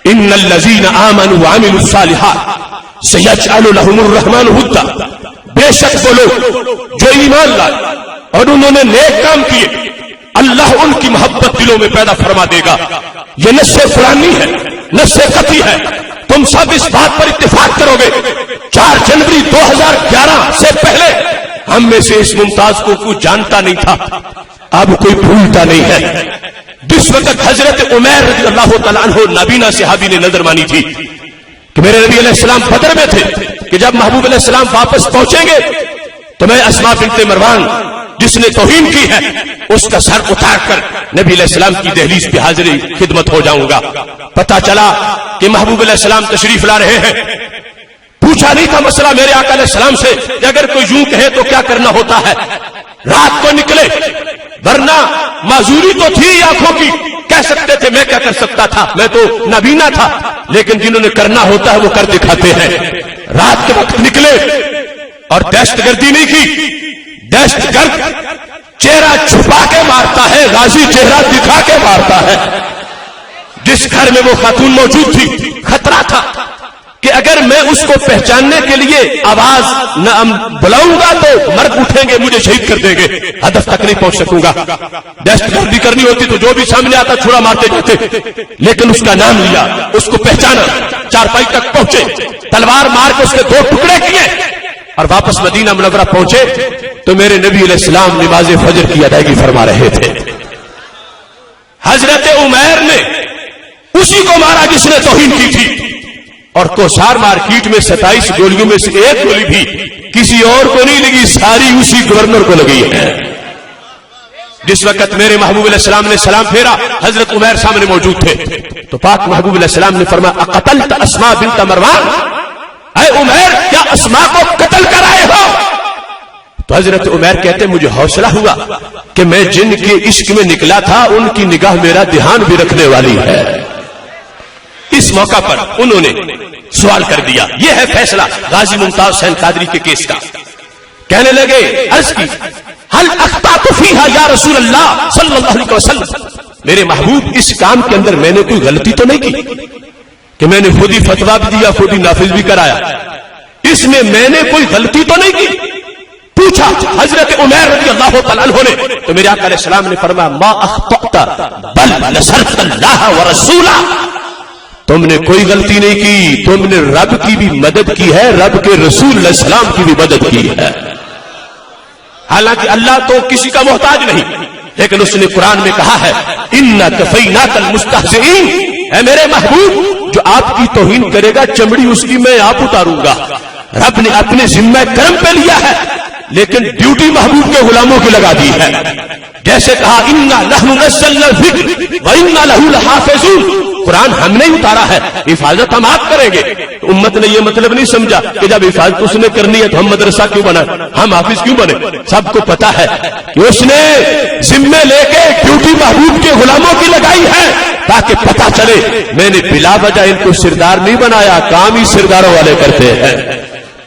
ان الذین آمنوا وعملوا الصالحات سیجعل لهم الرحمن ودا، بے شک وہ لوگ جو ایمان لائے اور انہوں نے نیک کام کیے اللہ ان کی محبت دلوں میں پیدا فرما دے گا. یہ نص قرآنی ہے، نص قطعی ہے. تم سب اس بات پر اتفاق کرو گے 4 جنوری 2011 سے پہلے ہم میں سے اس ممتاز کو کوئی جانتا نہیں تھا، اب کوئی بھولتا نہیں ہے. جس وقت حضرت عمیر رضی اللہ تعالیٰ عنہ نابینا صحابی نے نظر مانی تھی کہ میرے نبی علیہ السلام بدر میں تھے کہ جب محبوب علیہ السلام واپس پہنچیں گے تو میں اسماء بنت مروان جس نے توہین کی ہے اس کا سر اتار کر نبی علیہ السلام کی دہلیز پہ حاضری خدمت ہو جاؤں گا. پتا چلا کہ محبوب علیہ السلام تشریف لا رہے ہیں. پوچھا نہیں تھا مسئلہ میرے آقا علیہ السلام سے کہ اگر کوئی یوں کہے تو کیا کرنا ہوتا ہے. رات کو نکلے، ورنہ معذوری تو تھی آنکھوں کی، کہہ سکتے تھے میں کیا کر سکتا تھا، میں تو نابینا تھا، لیکن جنہوں نے کرنا ہوتا ہے وہ کر دکھاتے ہیں. رات کے وقت نکلے اور دہشت گردی نہیں کی. دہشت گرد چہرہ چھپا کے مارتا ہے، غازی چہرہ دکھا کے مارتا ہے. جس گھر میں وہ خاتون موجود تھی خطرہ تھا کہ اگر میں اس کو پہچاننے کے لیے آواز نہ بلاؤں گا تو مرد اٹھیں گے، مجھے شہید کر دیں گے، ہدف تک نہیں پہنچ سکوں گا. دہشت گردی کرنی ہوتی تو جو بھی سامنے آتا چھڑا مارتے جاتے، لیکن اس کا نام لیا، اس کو پہچانا، چارپائی تک پہنچے، تلوار مار کے اس کے 2 ٹکڑے کیے اور واپس مدینہ منورہ پہنچے تو میرے نبی علیہ السلام نماز فجر کی ادائیگی فرما رہے تھے. حضرت عمیر نے اسی کو مارا جس نے توہین کی تھی، اور کوثار مارکیٹ میں 27 گولیوں میں سے 1 گولی بھی کسی اور کو نہیں لگی، ساری اسی گورنر کو لگی ہے. جس وقت میرے محبوب علیہ السلام نے سلام پھیرا حضرت عمیر سامنے موجود تھے تو پاک محبوب علیہ السلام نے فرمایا اقتلت اسماء بنت مروان، اے عمیر کیا اسماء کو قتل کرائے ہو؟ تو حضرت عمیر کہتے مجھے حوصلہ ہوا کہ میں جن کے عشق میں نکلا تھا ان کی نگاہ میرا دھیان بھی رکھنے والی ہے. اس موقع پر انہوں نے سوال کر دیا. یہ ہے فیصلہ غازی ممتاز حسین قادری کے کیس کا. کہنے لگے عرض کی هل اخطأت فيها یا رسول اللہ صلی اللہ علیہ وسلم، میرے محبوب اس کام کے اندر میں نے کوئی غلطی تو نہیں کی کہ میں نے خود ہی فتویٰ بھی دیا خود ہی نافذ بھی کرایا، اس میں نے کوئی غلطی تو نہیں کی. پوچھا حضرت عمیر رضی اللہ تعالیٰ عنہ نے تو میرے آقا علیہ السلام نے فرمایا ما اخطأت بل نصرت اللہ ورسولہ، تم نے کوئی غلطی نہیں کی، تم نے رب کی بھی مدد کی ہے، رب کے رسول علیہ السلام کی بھی مدد کی ہے. حالانکہ اللہ تو کسی کا محتاج نہیں، لیکن اس نے قرآن میں کہا ہے اِنَّا كَفَيْنَاكَ الْمُسْتَهْزِئِينَ، اے میرے محبوب جو آپ کی توہین کرے گا چمڑی اس کی میں آپ اتاروں گا. رب نے اپنے ذمہ کرم پہ لیا ہے لیکن ڈیوٹی محبوب کے غلاموں کی لگا دی ہے. جیسے کہا اِنَّا نَحْنُ نَزَّلْنَا الذِّكْرَ وَإِنَّا لَهُ لَحَافِظُونَ، قرآن ہم نے اتارا ہے، حفاظت ہم آپ کریں گے. امت نے یہ مطلب نہیں سمجھا کہ جب حفاظت اس نے کرنی ہے تو ہم مدرسہ کیوں بنا، ہم حافظ کیوں بنے. سب کو پتا ہے کہ اس نے ذمے لے کے ڈیوٹی محبوب کے غلاموں کی لگائی ہے تاکہ پتا چلے میں نے بلا وجہ ان کو سردار نہیں بنایا، کام ہی سرداروں والے کرتے ہیں.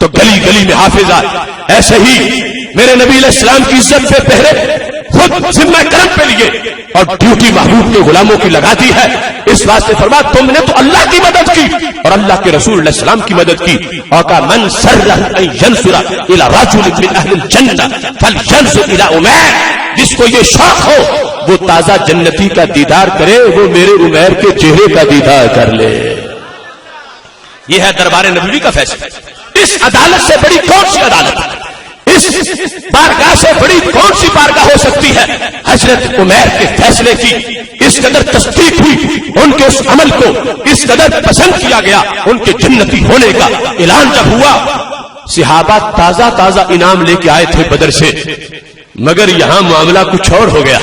تو گلی گلی میں حافظ آئے. ایسے ہی میرے نبی علیہ السلام کی عزت سے پہرے خود ذمہ کرم پہ لیے اور ڈیوٹی محبوب کے غلاموں کی لگا دی ہے. اس واسطے فرما تم نے تو اللہ کی مدد کی اور اللہ کے رسول علیہ السلام کی مدد کی. اور کہا من سرہ ان ینظر الی رجل من اہل الجنہ فلینظر الی عمیر، جس کو یہ شوق ہو وہ تازہ جنتی کا دیدار کرے، وہ میرے عمیر کے چہرے کا دیدار کر لے. یہ ہے دربار نبوی کا فیصلہ. اس عدالت سے بڑی کون سی عدالت ہے، اس بارگاہ سے بڑی کون سی بارگاہ ہو سکتی ہے. حضرت عمیر کے فیصلے کی اس قدر تصدیق ہوئی، ان کے اس عمل کو اس قدر پسند کیا گیا، ان کے جنتی ہونے کا اعلان جب ہوا صحابہ تازہ تازہ انعام لے کے آئے تھے بدر سے، مگر یہاں معاملہ کچھ اور ہو گیا.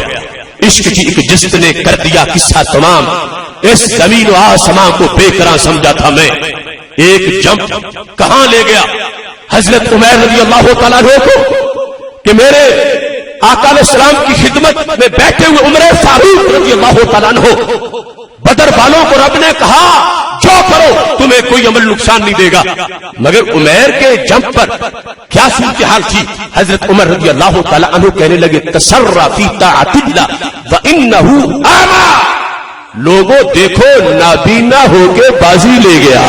عشق کی ایک جست نے کر دیا قصہ تمام. اس زمین و آسمان کو بے قرار سمجھا تھا میں، ایک جمپ کہاں لے گیا حضرت عمیر رضی اللہ تعالیٰ عنہ کو کہ میرے آقا علیہ السلام کی خدمت میں بیٹھے ہوئے عمر فاروق رضی اللہ تعالیٰ عنہ، بدر والوں کو رب نے کہا جو کرو تمہیں کوئی عمل نقصان نہیں دے گا. مگر عمیر کے جمپ پر کیا صورتحال تھی؟ حضرت عمر رضی اللہ تعالیٰ عنہ کہنے لگے تسرع فی طاعت اللہ وانہ اعمی، لوگوں دیکھو نابینا ہو کے بازی لے گیا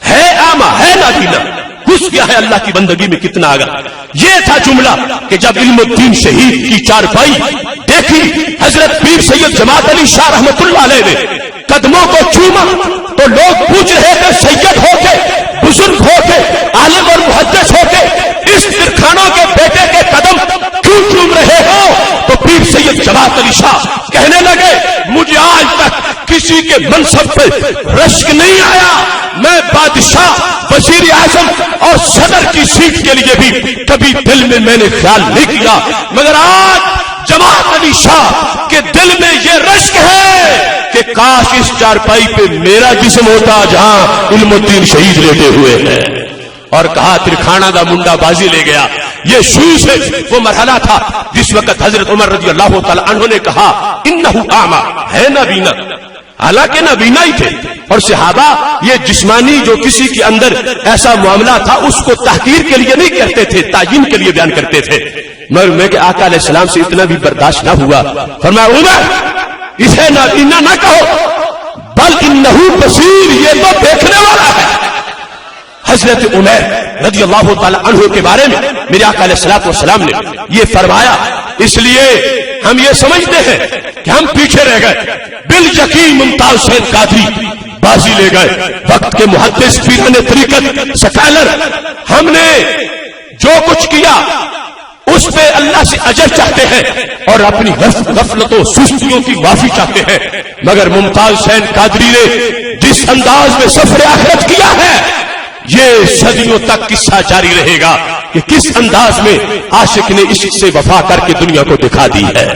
ہے، آما ہے نابینا، گھس گیا ہے اللہ کی بندگی میں کتنا آگا. یہ تھا جملہ کہ جب علم الدین شہید کی چارپائی دیکھی حضرت پیر سید جماعت علی شاہ رحمت اللہ علیہ نے قدموں کو چوما تو لوگ پوچھ رہے تھے سید ہو کے، بزرگ ہو کے، عالم اور محدث ہو کے اس پرکھانوں کے بیٹے کے قدم کیوں چوم رہے ہو؟ تو پیر سید جماعت علی شاہ کہنے لگے مجھے آج تک کسی کے منصب پہ رشک نہیں آیا، میں بادشاہ، وزیر اعظم اور صدر کی سیٹ کے لیے بھی کبھی دل میں نے خیال نہیں کیا، مگر آج جماعت علی شاہ کے دل میں یہ رشک ہے کہ کاش اس چارپائی پہ میرا جسم ہوتا جہاں علم الدین شہید لیتے ہوئے ہیں. اور کہا ترکھانہ دا منڈا بازی لے گیا. یہ شروع سے وہ مرحلہ تھا جس وقت حضرت عمر رضی اللہ تعالی عنہ نے کہا انہو اعمی، ہے نابینا، حالانکہ نابینا ہی تھے. اور صحابہ یہ جسمانی جو کسی کے اندر ایسا معاملہ تھا اس کو تحقیر کے لیے نہیں کرتے تھے، تعیین کے لیے بیان کرتے تھے. مگر میں کہ آقا علیہ السلام سے اتنا بھی برداشت نہ ہوا، فرمایا عمر اسے نابینا نہ کہو بل انہو بصیر، یہ تو دیکھنے والا ہے. حضرت عمر رضی اللہ تعالی عنہ کے بارے میں میرے آقا علیہ السلام نے یہ فرمایا، اس لیے ہم یہ سمجھتے ہیں کہ ہم پیچھے رہ گئے. بالیقین ممتاز حسین قادری بازی لے گئے، وقت کے محدث پیران طریقت سکالر، ہم نے جو کچھ کیا اس پہ اللہ سے اجر چاہتے ہیں اور اپنی غفلتوں سستیوں کی معافی چاہتے ہیں. مگر ممتاز حسین قادری نے جس انداز میں سفر آخرت کیا ہے یہ صدیوں تک قصہ جاری رہے گا کہ کس انداز میں عاشق نے عشق سے وفا کر کے دنیا کو دکھا دی ہے.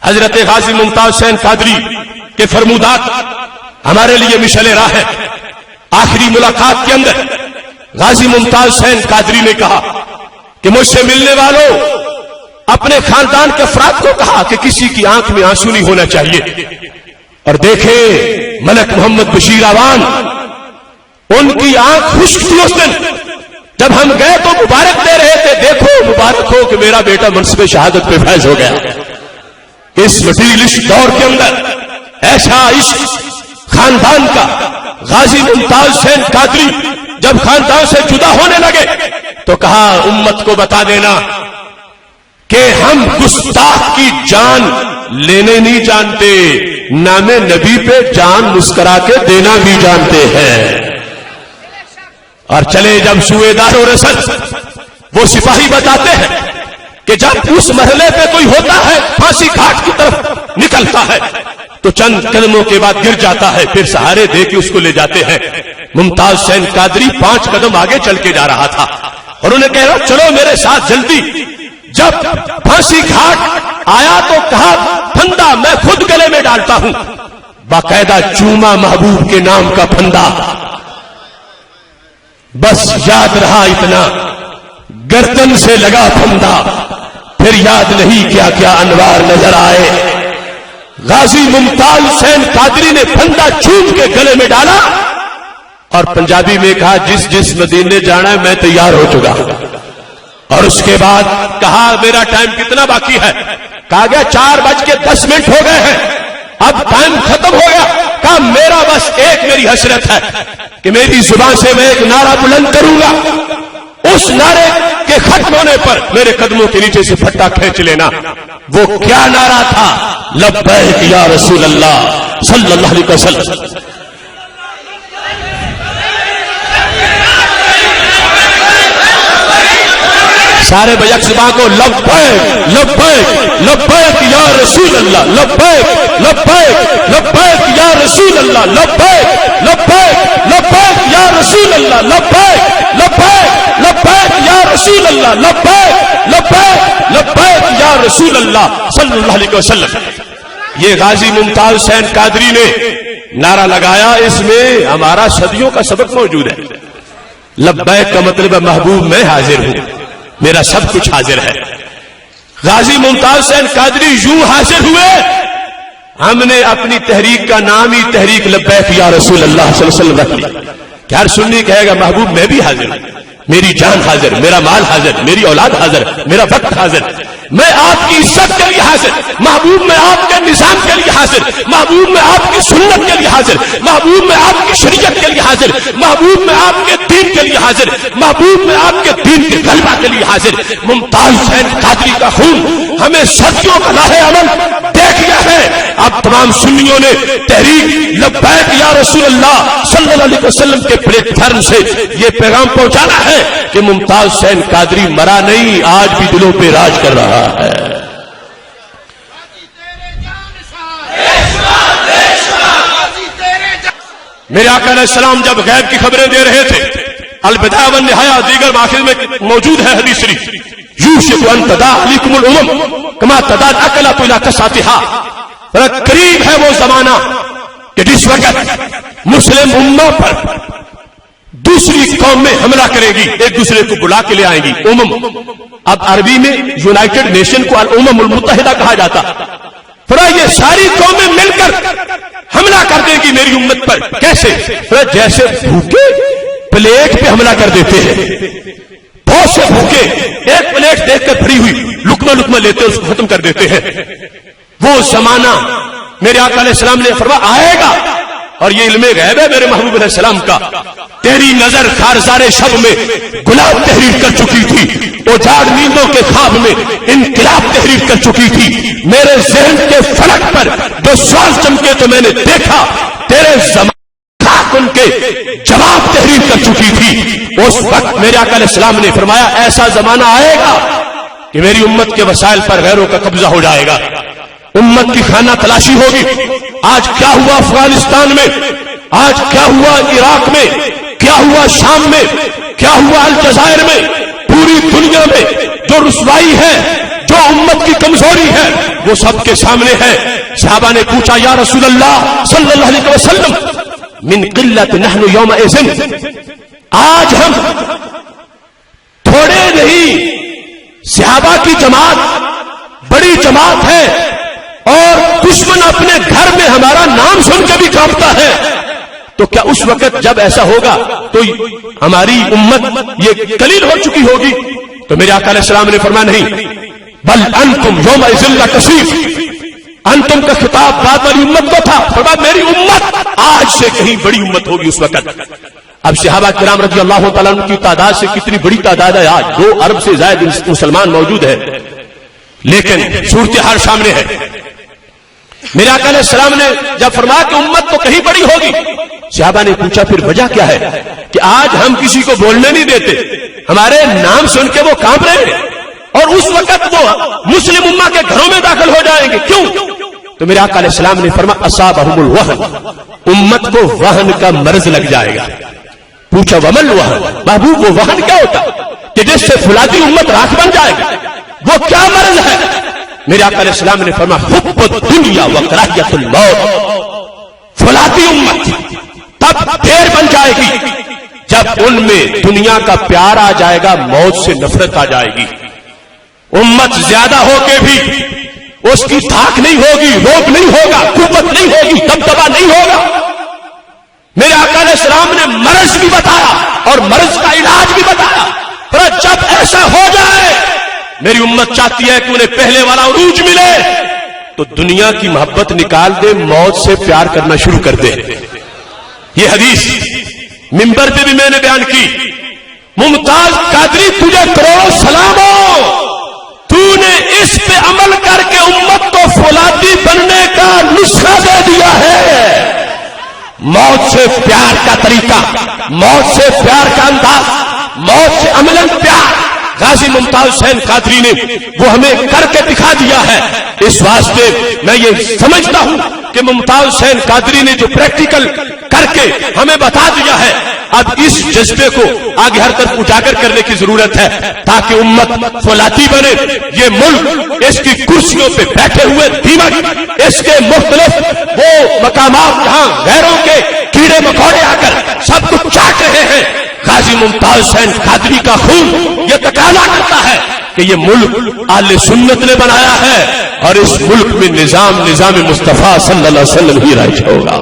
حضرت غازی ممتاز حسین قادری کے فرمودات ہمارے لیے مشعل راہ ہے. آخری ملاقات کے اندر غازی ممتاز حسین قادری نے کہا کہ مجھ سے ملنے والوں اپنے خاندان کے افراد کو کہا کہ کسی کی آنکھ میں آنسو نہیں ہونا چاہیے. اور دیکھیں ملک محمد بشیر اعوان، ان کی آنکھ خشک تھی اس دن جب ہم گئے تو مبارک دے رہے تھے، دیکھو مبارک ہو کہ میرا بیٹا منصب شہادت پہ فیض ہو گیا. اس مٹیریلسٹ دور کے اندر ایسا عشق خاندان کا. غازی ممتاز حسین قادری جب خاندان سے جدا ہونے لگے تو کہا امت کو بتا دینا کہ ہم گستاخ کی جان لینے نہیں جانتے، نام نبی پہ جان مسکرا کے دینا بھی جانتے ہیں. اور چلے جب سوئے دار و رسد وہ سپاہی بتاتے ہیں کہ جب اس مرحلے پہ کوئی ہوتا ہے پھانسی گھاٹ کی طرف نکلتا ہے تو چند قدموں کے بعد گر جاتا ہے، پھر سہارے دے کے اس کو لے جاتے ہیں. ممتاز حسین قادری 5 قدم آگے چل کے جا رہا تھا اور انہیں کہہ رہا چلو میرے ساتھ جلدی. جب پھانسی گھاٹ آیا تو کہا پھندا میں خود گلے میں ڈالتا ہوں. باقاعدہ چوما محبوب کے نام کا پھندا. بس یاد رہا اتنا گردن سے لگا پھندا، پھر یاد نہیں کیا کیا انوار نظر آئے. غازی ممتاز حسین قادری نے پھندا چوم کے گلے میں ڈالا اور پنجابی میں کہا جس مدینے جانا ہے میں تیار ہو چکا. اور اس کے بعد کہا میرا ٹائم کتنا باقی ہے؟ کہا گیا 4:10 ہو گئے ہیں، اب ٹائم ختم ہو گیا. کہا میرا بس ایک میری حسرت ہے کہ میری زبان سے میں ایک نعرہ بلند کروں گا، اس نعرے کے ختم ہونے پر میرے قدموں کے نیچے سے پھٹا کھینچ لینا. وہ کیا نعرہ تھا؟ لبیک یا رسول اللہ صلی اللہ علیہ وسلم. سارے بیک زبان کو لبیک لبیک لبیک یا رسول اللہ، لبیک لبیک لبیک یا رسول اللہ، لبیک لبیک لبیک یا رسول اللہ، لبیک لبیک لبیک یا رسول اللہ، لبیک لبیک لبیک یا رسول اللہ صلی اللہ علیہ وسلم. یہ غازی ممتاز حسین قادری نے نعرہ لگایا، اس میں ہمارا صدیوں کا سبق موجود ہے. لبیک کا مطلب ہے محبوب میں حاضر ہوں، میرا سب کچھ حاضر ہے. غازی ممتاز حسین قادری یوں حاضر ہوئے، ہم نے اپنی تحریک کا نام ہی تحریک لبیک یا رسول اللہ صلی اللہ علیہ وسلم رکھ لی. کہ ہر سنی کہے گا محبوب میں بھی حاضر ہوں، میری جان حاضر، میرا مال حاضر، میری اولاد حاضر، میرا وقت حاضر. میں آپ کی عزت کے لیے حاضر، محبوب میں آپ کے نظام کے لیے حاضر، محبوب میں آپ کی سنت کے لیے حاضر، محبوب میں آپ کی شریعت کے لیے حاضر، محبوب میں آپ کے دین کے لیے حاضر، محبوب میں آپ کے دین کے غلبہ کے لیے حاضر۔ ممتاز حسین قادری کا خون ہمیں صدیوں کا راہ عمل دے گیا ہے۔ اب تمام سنیوں نے تحریک لبیک یا رسول اللہ صلی اللہ علیہ وسلم کے پلیٹ فارم سے یہ پیغام پہنچانا ہے کہ ممتاز حسین قادری مرا نہیں، آج بھی دلوں پہ راج کر رہا ہے۔ میرے آقا علیہ السلام جب غیب کی خبریں دے رہے تھے، البدایہ والنہایہ دیگر مآخذ میں موجود ہے حدیث شریف، یوشک ان تداع علیکم الامم کما تداع الاکلۃ الی کساتھا، قریب ہے وہ زمانہ کہ جس وقت مسلم امہ پر دوسری قومیں حملہ کرے گی، ایک دوسرے کو بلا کے لے آئیں گی۔ اب عربی میں یونائٹڈ نیشن کو الامم المتحدہ کہا جاتا، یہ ساری قومیں مل کر حملہ کر دیں گی میری امت پر۔ کیسے؟ جیسے بھوکے پلیٹ پہ حملہ کر دیتے ہیں، بہت سے بھوکے ایک پلیٹ دیکھ کر بھری ہوئی لقمہ لقمہ لیتے اس کو ختم کر دیتے ہیں۔ وہ زمانہ میرے آقا علیہ السلام نے فرمایا آئے گا، اور یہ علم غیب ہے میرے محبوب علیہ السلام کا۔ تیری نظر خارزار شب میں گلاب تحریر کر چکی تھی، اجاڑ نیندوں کے خواب میں انقلاب تحریر کر چکی تھی، میرے ذہن کے فلک پر جو سوال چمکے تو میں نے دیکھا، تیرے زمان ان کے جواب تحریر کر چکی تھی۔ اس وقت میرے آقا علیہ السلام نے فرمایا ایسا زمانہ آئے گا کہ میری امت کے وسائل پر غیروں کا قبضہ ہو جائے گا، امت کی خانہ تلاشی ہوگی۔ آج کیا ہوا افغانستان میں، آج کیا ہوا عراق میں، کیا ہوا شام میں، کیا ہوا الجزائر میں، پوری دنیا میں جو رسوائی ہے، جو امت کی کمزوری ہے، وہ سب کے سامنے ہے۔ صحابہ نے پوچھا یا رسول اللہ صلی اللہ علیہ وسلم من قلت نحن یومئذ، آج ہم تھوڑے نہیں، صحابہ کی جماعت بڑی جماعت ہے، اور دشمن اپنے گھر میں ہمارا نام سن کے بھی کانپتا ہے، تو کیا اس وقت جب ایسا ہوگا تو ہماری امت یہ قلیل ہو چکی ہوگی؟ تو میرے آقا علیہ السلام نے فرمایا نہیں، بل انتم یومئذ لکثیر، انتم کا خطاب بعد والی امت کو تھا، فرمایا میری امت آج سے کہیں بڑی امت ہوگی اس وقت۔ اب صحابہ کرام رضی اللہ تعالیٰ عنہ کی تعداد سے کتنی بڑی تعداد ہے، آج 2 ارب سے زائد مسلمان موجود ہے، لیکن صورتحال سامنے ہے۔ میرے آقا علیہ السلام نے جب فرمایا کہ امت تو کہیں بڑی ہوگی، صحابہ نے پوچھا پھر وجہ کیا ہے کہ آج ہم کسی کو بولنے نہیں دیتے، ہمارے نام سن کے وہ کانپ رہے ہیں، اور اس وقت وہ مسلم امہ کے گھروں میں داخل ہو جائیں گے، کیوں؟ تو میرے آقا علیہ السلام نے فرمایا اصابہم الوہن، امت کو وہن کا مرض لگ جائے گا۔ پوچھا ومل وہن، محبوب وہ وہن کیا ہوتا کہ جس سے فلاتی امت راکھ بن جائے گی، وہ کیا مرض ہے؟ میرے آقا علیہ السلام نے فرمایا حب الدنیا وکراہیت الموت، فلاتی امت تب دیر بن جائے گی جب ان میں دنیا کا پیار آ جائے گا، موت سے نفرت آ جائے گی۔ امت زیادہ ہو کے بھی اس کی دھاک نہیں ہوگی، روگ نہیں ہوگا، قوت نہیں ہوگی، دبدبا نہیں ہوگا۔ میرے آقا علیہ السلام نے مرض بھی بتایا اور مرض کا علاج بھی بتایا، پر جب ایسا ہو جائے، میری امت چاہتی ہے کہ انہیں پہلے والا عروج ملے تو دنیا کی محبت نکال دے، موت سے پیار کرنا شروع کر دے۔ یہ حدیث منبر پہ بھی میں نے بیان کی۔ ممتاز قادری تجھے کروڑوں سلام ہو، تو نے اس پہ عمل کر کے امت کو فولادی بننے کا نسخہ دے دیا ہے۔ موت سے پیار کا طریقہ، موت سے پیار کا انداز، موت سے عملاً پیار غازی ممتاز حسین قادری نے وہ ہمیں کر کے دکھا دیا ہے۔ اس واسطے میں یہ سمجھتا ہوں کہ ممتاز حسین قادری نے جو پریکٹیکل کر کے ہمیں بتا دیا ہے، اب اس جذبے کو آگے ہر طرف اجاگر کرنے کی ضرورت ہے تاکہ امت فولاتی بنے۔ یہ ملک اس کی کرسیوں پہ بیٹھے ہوئے دیمک، اس کے مختلف وہ مقامات جہاں غیروں کے کیڑے مکوڑے آ کر سب کچھ چاٹ رہے ہیں، غازی ممتاز حسین قادری کا خون یہ تقاضا کرتا ہے کہ یہ ملک اہل سنت نے بنایا ہے، اور اس ملک میں نظام مصطفیٰ صلی اللہ علیہ وسلم ہی رائج ہوگا۔